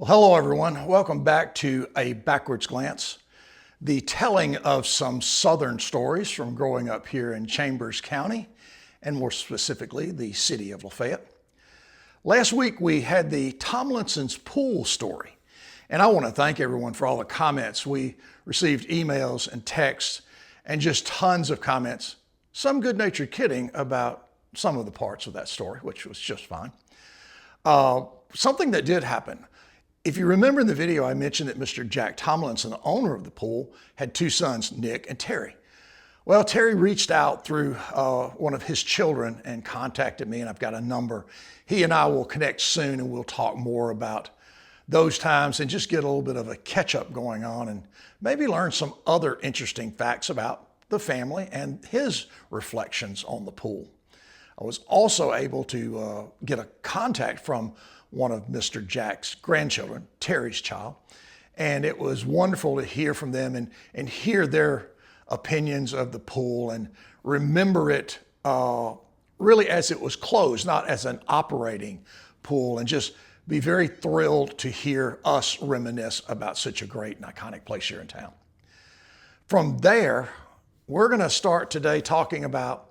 Well, hello everyone. Welcome back to A Backwards Glance, the telling of some Southern stories from growing up here in Chambers County, and more specifically, the city of Lafayette. Last week we had the Tomlinson's pool story, and I want to thank everyone for all the comments. We received emails and texts and just tons of comments, some good-natured kidding about some of the parts of that story, which was just fine. Something that did happen. If you remember in the video, I mentioned that Mr. Jack Tomlinson, the owner of the pool, had two sons, Nick and Terry. Well, Terry reached out through one of his children and contacted me, and I've got a number. He and I will connect soon, and we'll talk more about those times and just get a little bit of a catch-up going on and maybe learn some other interesting facts about the family and his reflections on the pool. I was also able to get a contact from one of Mr. Jack's grandchildren, Terry's child, and it was wonderful to hear from them and hear their opinions of the pool and remember it really as it was closed, not as an operating pool, and just be very thrilled to hear us reminisce about such a great and iconic place here in town. From there, we're going to start today talking about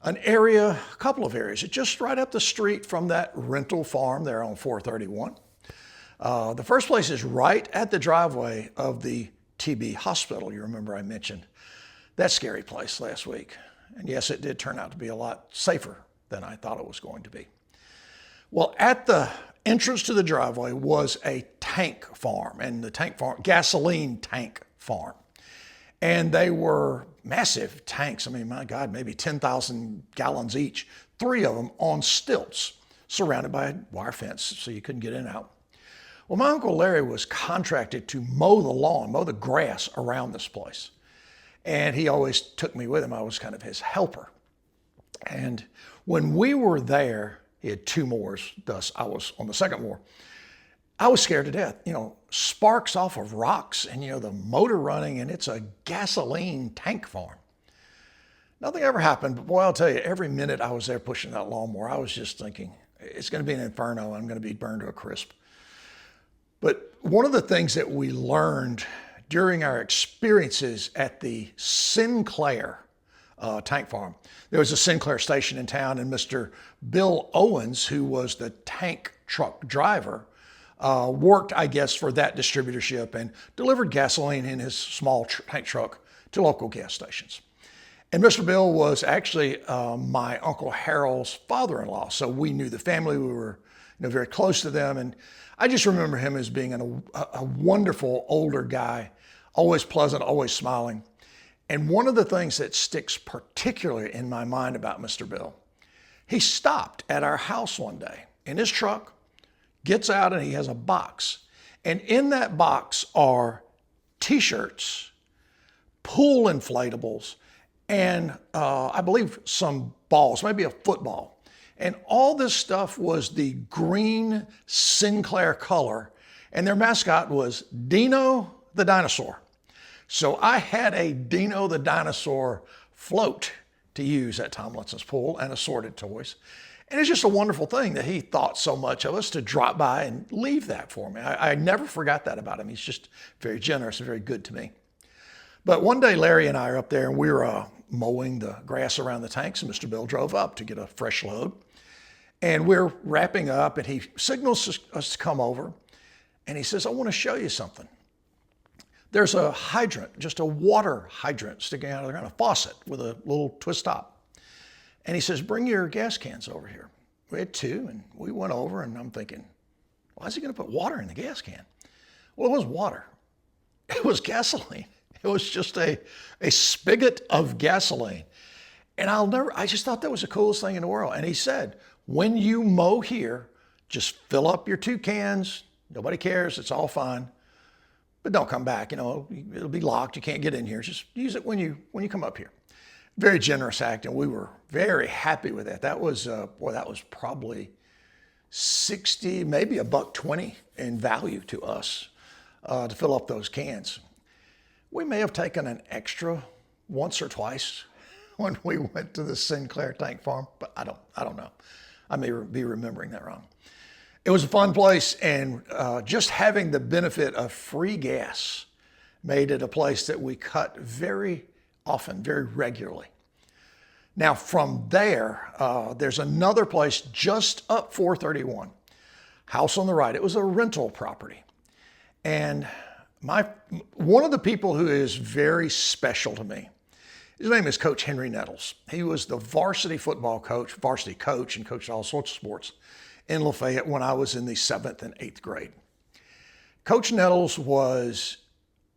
an area, a couple of areas, just right up the street from that rental farm there on 431. The first place is right at the driveway of the TB hospital. You remember I mentioned that scary place last week. And yes, it did turn out to be a lot safer than I thought it was going to be. Well, at the entrance to the driveway was a tank farm, and the tank farm, gasoline tank farm. And they were massive tanks. I mean, my God, maybe 10,000 gallons each, three of them on stilts, surrounded by a wire fence so you couldn't get in and out. Well, my Uncle Larry was contracted to mow the lawn, mow the grass around this place. And he always took me with him. I was kind of his helper. And when we were there, he had two moors, thus I was on the second moor. I was scared to death, sparks off of rocks and, the motor running, and it's a gasoline tank farm. Nothing ever happened, but boy, I'll tell you, every minute I was there pushing that lawnmower, I was just thinking, it's going to be an inferno. I'm going to be burned to a crisp. But one of the things that we learned during our experiences at the Sinclair tank farm, there was a Sinclair station in town, and Mr. Bill Owens, who was the tank truck driver, worked, I guess, for that distributorship and delivered gasoline in his small tank truck to local gas stations. And Mr. Bill was actually my Uncle Harold's father-in-law, so we knew the family. We were very close to them, and I just remember him as being a wonderful older guy, always pleasant, always smiling. And one of the things that sticks particularly in my mind about Mr. Bill, he stopped at our house one day in his truck, gets out, and he has a box. And in that box are t-shirts, pool inflatables, and I believe some balls, maybe a football. And all this stuff was the green Sinclair color, and their mascot was Dino the dinosaur. So I had a Dino the dinosaur float to use at Tomlinson's pool and assorted toys. And it's just a wonderful thing that he thought so much of us to drop by and leave that for me. I never forgot that about him. He's just very generous and very good to me. But one day, Larry and I are up there, and we were mowing the grass around the tanks, and Mr. Bill drove up to get a fresh load. And we're wrapping up, and he signals us to come over, and he says, I want to show you something. There's a hydrant, just a water hydrant sticking out of the ground, a faucet with a little twist top. And he says, bring your gas cans over here. We had two, and we went over, and I'm thinking, why is he going to put water in the gas can? Well, it was water. It was gasoline. It was just a spigot of gasoline. And I just thought that was the coolest thing in the world. And he said, when you mow here, just fill up your two cans. Nobody cares. It's all fine. But don't come back. It'll be locked. You can't get in here. Just use it when you come up here. Very generous act, and we were very happy with that. That was probably 60, maybe $1.20 in value to us to fill up those cans. We may have taken an extra once or twice when we went to the Sinclair tank farm, but I don't know. I may be remembering that wrong. It was a fun place, and just having the benefit of free gas made it a place that we cut very often, very regularly. Now, from there, there's another place just up 431, house on the right. It was a rental property. And one of the people who is very special to me, his name is Coach Henry Nettles. He was the varsity coach, and coached all sorts of sports in Lafayette when I was in the 7th and 8th grade. Coach Nettles was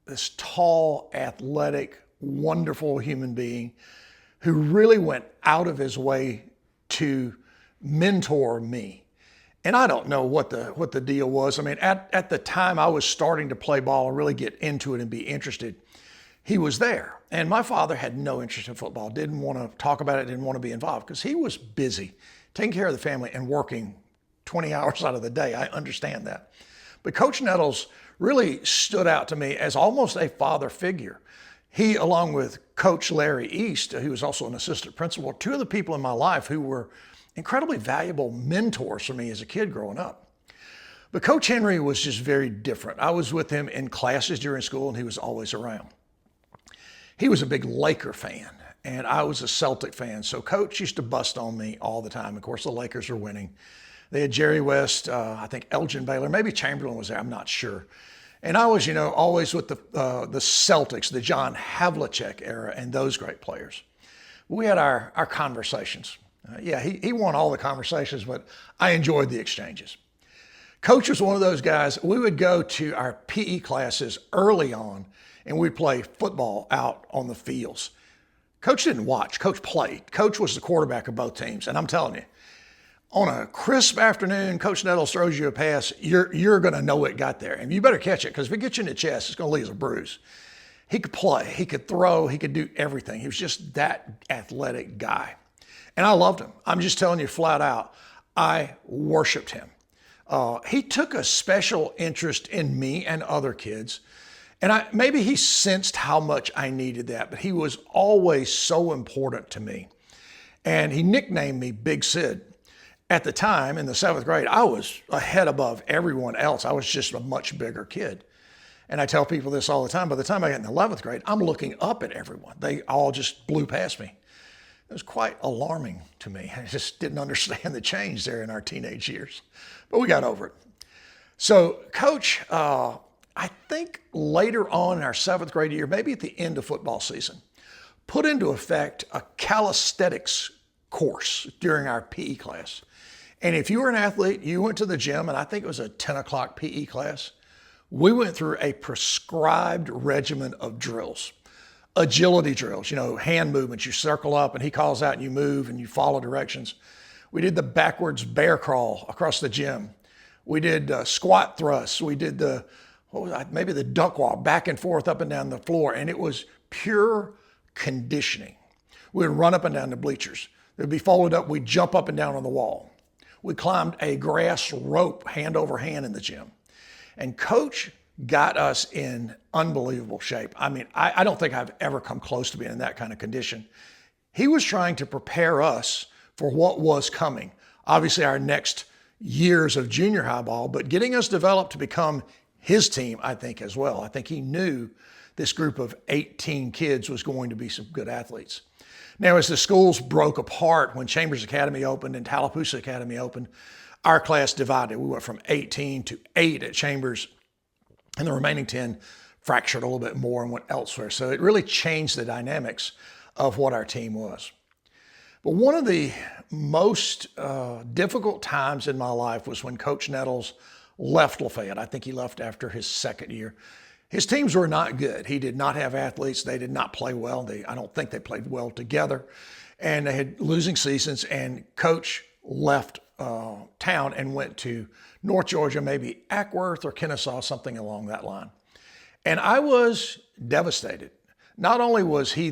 this tall, athletic, wonderful human being who really went out of his way to mentor me. And I don't know what the deal was. I mean, at the time I was starting to play ball and really get into it and be interested, he was there. And my father had no interest in football, didn't want to talk about it, didn't want to be involved because he was busy taking care of the family and working 20 hours out of the day. I understand that. But Coach Nettles really stood out to me as almost a father figure. He, along with Coach Larry East, who was also an assistant principal, two of the people in my life who were incredibly valuable mentors for me as a kid growing up. But Coach Henry was just very different. I was with him in classes during school, and he was always around. He was a big Laker fan, and I was a Celtic fan. So Coach used to bust on me all the time. Of course, the Lakers were winning. They had Jerry West, I think Elgin Baylor, maybe Chamberlain was there, I'm not sure. And I was, always with the Celtics, the John Havlicek era, and those great players. We had our conversations. He won all the conversations, but I enjoyed the exchanges. Coach was one of those guys. We would go to our PE classes early on, and we'd play football out on the fields. Coach didn't watch. Coach played. Coach was the quarterback of both teams, and I'm telling you, on a crisp afternoon, Coach Nettles throws you a pass, you're going to know it got there. And you better catch it, because if it gets you in the chest, it's going to leave as a bruise. He could play. He could throw. He could do everything. He was just that athletic guy. And I loved him. I'm just telling you flat out, I worshiped him. He took a special interest in me and other kids. And maybe he sensed how much I needed that, but he was always so important to me. And he nicknamed me Big Sid. At the time, in the 7th grade, I was a head above everyone else. I was just a much bigger kid. And I tell people this all the time. By the time I got in the 11th grade, I'm looking up at everyone. They all just blew past me. It was quite alarming to me. I just didn't understand the change there in our teenage years. But we got over it. So Coach, I think later on in our 7th grade year, maybe at the end of football season, put into effect a calisthenics course during our PE class. And if you were an athlete, you went to the gym, and I think it was a 10 o'clock PE class. We went through a prescribed regimen of drills, agility drills, hand movements. You circle up and he calls out and you move and you follow directions. We did the backwards bear crawl across the gym. We did squat thrusts. We did maybe the duck walk back and forth up and down the floor. And it was pure conditioning. We would run up and down the bleachers. They'd be folded up. We'd jump up and down on the wall. We climbed a grass rope hand over hand in the gym. And Coach got us in unbelievable shape. I mean, I don't think I've ever come close to being in that kind of condition. He was trying to prepare us for what was coming. Obviously, our next years of junior high ball, but getting us developed to become his team, I think, as well. I think he knew this group of 18 kids was going to be some good athletes. Now, as the schools broke apart, when Chambers Academy opened and Tallapoosa Academy opened, our class divided. We went from 18 to 8 at Chambers, and the remaining 10 fractured a little bit more and went elsewhere. So it really changed the dynamics of what our team was. But one of the most difficult times in my life was when Coach Nettles left Lafayette. I think he left after his 2nd year. His teams were not good. He did not have athletes. They did not play well. I don't think they played well together. And they had losing seasons, and Coach left town and went to North Georgia, maybe Ackworth or Kennesaw, something along that line. And I was devastated. Not only was he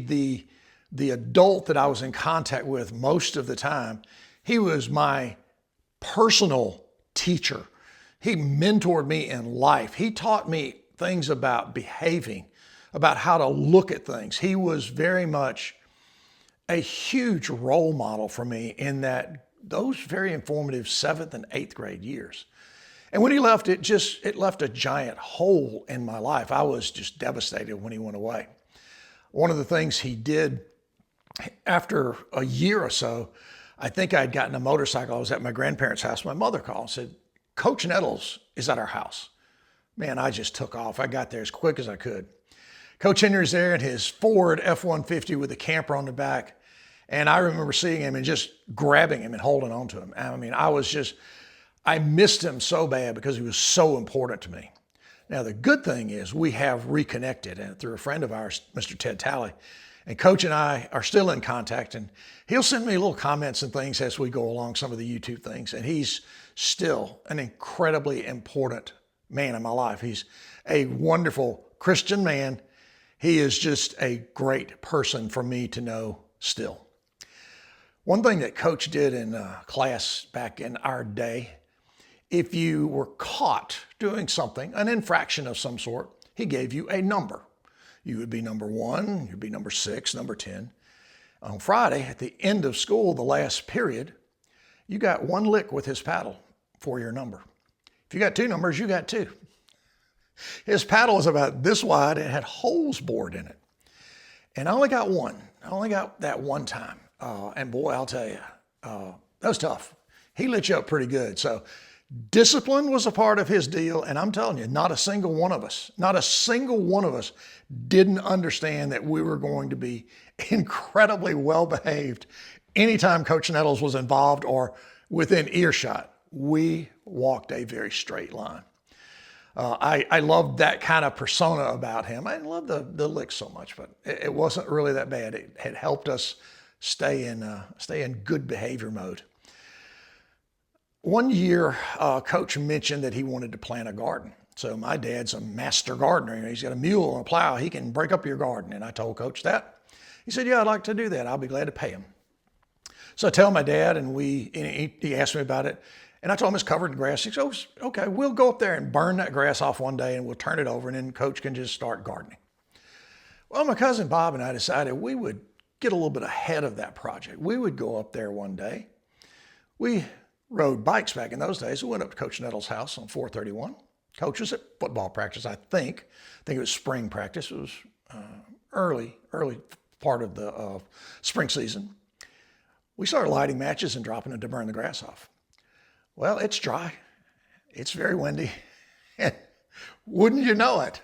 the adult that I was in contact with most of the time, he was my personal teacher. He mentored me in life. He taught me things about behaving, about how to look at things. He was very much a huge role model for me in those very informative 7th and 8th grade years. And when he left, it left a giant hole in my life. I was just devastated when he went away. One of the things he did after a year or so, I think I'd gotten a motorcycle. I was at my grandparents' house. My mother called and said, Coach Nettles is at our house. Man, I just took off. I got there as quick as I could. Coach Henry's there in his Ford F-150 with a camper on the back. And I remember seeing him and just grabbing him and holding on to him. I mean, I missed him so bad because he was so important to me. Now, the good thing is we have reconnected and through a friend of ours, Mr. Ted Talley. And Coach and I are still in contact, and he'll send me little comments and things as we go along some of the YouTube things. And he's still an incredibly important man in my life. He's a wonderful Christian man. He is just a great person for me to know still. One thing that Coach did in class back in our day, if you were caught doing something, an infraction of some sort, he gave you a number. You would be number 1, you'd be number 6, number 10. On Friday, at the end of school, the last period, you got 1 lick with his paddle for your number. If you got 2 numbers, you got 2. His paddle was about this wide and had holes bored in it. And I only got 1. I only got that 1 time. And boy, I'll tell you, that was tough. He lit you up pretty good. So discipline was a part of his deal. And I'm telling you, not a single one of us didn't understand that we were going to be incredibly well behaved anytime Coach Nettles was involved or within earshot. We walked a very straight line. I loved that kind of persona about him. I didn't love the licks so much, but it wasn't really that bad. It had helped us stay in good behavior mode. One year, Coach mentioned that he wanted to plant a garden. So my dad's a master gardener. He's got a mule and a plow. He can break up your garden. And I told Coach that. He said, yeah, I'd like to do that. I'll be glad to pay him. So I tell my dad, and he asked me about it. And I told him it's covered in grass. He goes, okay, we'll go up there and burn that grass off one day and we'll turn it over and then Coach can just start gardening. Well, my cousin Bob and I decided we would get a little bit ahead of that project. We would go up there one day. We rode bikes back in those days. We went up to Coach Nettles' house on 431. Coach was at football practice, I think. It was spring practice. It was early part of the spring season. We started lighting matches and dropping them to burn the grass off. Well, it's dry. It's very windy. And wouldn't you know it,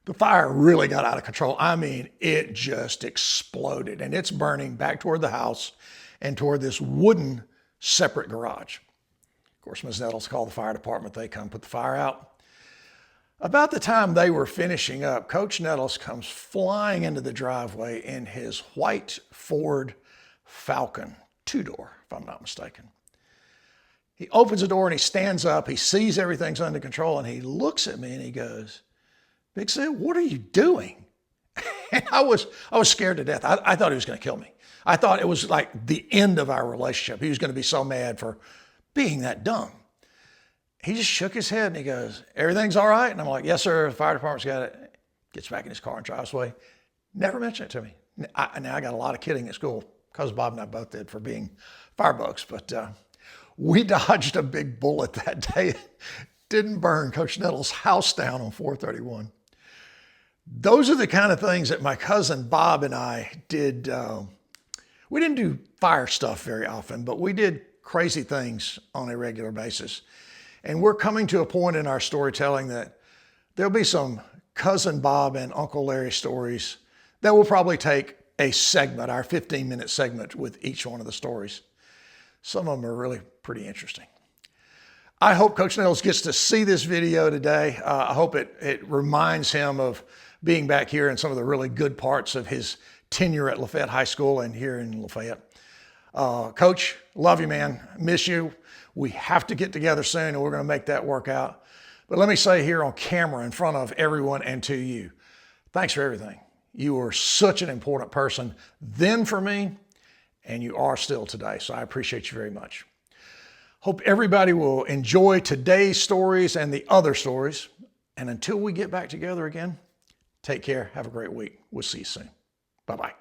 the fire really got out of control. I mean, it just exploded. And it's burning back toward the house and toward this wooden separate garage. Of course, Ms. Nettles called the fire department. They come put the fire out. About the time they were finishing up, Coach Nettles comes flying into the driveway in his white Ford Falcon, 2-door, if I'm not mistaken. He opens the door and he stands up. He sees everything's under control and he looks at me and he goes, Big Sid, what are you doing? And I was scared to death. I thought he was going to kill me. I thought it was like the end of our relationship. He was going to be so mad for being that dumb. He just shook his head and he goes, everything's all right? And I'm like, yes, sir. The fire department's got it. Gets back in his car and drives away. Never mentioned it to me. Now I got a lot of kidding at school because Bob and I both did for being firebugs, but we dodged a big bullet that day. Didn't burn Coach Nettles' house down on 431. Those are the kind of things that my cousin Bob and I did. We didn't do fire stuff very often, but we did crazy things on a regular basis. And we're coming to a point in our storytelling that there'll be some cousin Bob and Uncle Larry stories that will probably take a segment, our 15-minute segment with each one of the stories. Some of them are really pretty interesting. I hope Coach Nettles gets to see this video today. I hope it reminds him of being back here and some of the really good parts of his tenure at Lafayette High School and here in Lafayette. Coach, love you, man. Miss you. We have to get together soon and we're going to make that work out. But let me say here on camera in front of everyone and to you, thanks for everything. You were such an important person then for me, and you are still today. So I appreciate you very much. Hope everybody will enjoy today's stories and the other stories. And until we get back together again, take care. Have a great week. We'll see you soon. Bye-bye.